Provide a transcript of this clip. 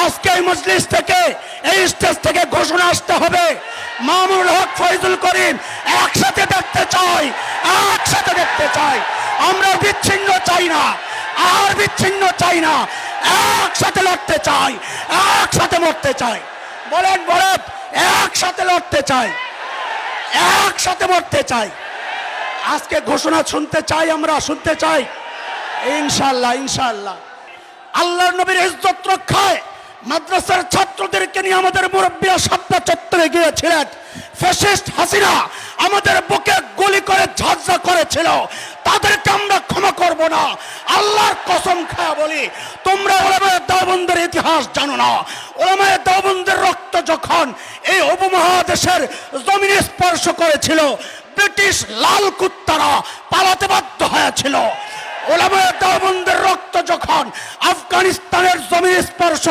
আজকে এই মজলিস থেকে, এই স্টেজ থেকে ঘোষণা আসতে হবে, মামুনুল হক, ফয়জুল করিম একসাথে দেখতে চাই, একসাথে দেখতে চাই। আমরা বিচ্ছিন্ন চাই না, আর বিচ্ছিন্ন চাই না, একসাথে লড়তে চাই, একসাথে মরতে চাই। বলেন বলেন, একসাথে লড়তে চাই, একসাথে মরতে চাই। আজকে ঘোষণা শুনতে চাই, আমরা শুনতে চাই ইনশাআল্লাহ, ইনশাআল্লাহ। আল্লাহর নবীর ইজ্জত রক্ষায় মাদ্রাসার ছাত্রদেরকে নিয়ে আমাদের মুরব্বিরা শাপলা চত্বরে গিয়েছিলেন। ফ্যাসিস্ট হাসিনা আমাদের বুকে গুলি করে ঝাঁঝরা করেছিল, তাদেরকে আমরা ক্ষমা করব না। আল্লাহর কসম খায়া বলি, তোমরা উলামায়ে দেওবন্দের ইতিহাস জানো না। উলামায়ে দেওবন্দের রক্ত যখন এই উপমহাদেশের জমিনে স্পর্শ করেছিল, ব্রিটিশ লাল কুত্তারা পালাতে বাধ্য হয়েছিল। উলামায়ে দেওবন্দের রক্ত যখন আফগানিস্তানের জমিনে স্পর্শ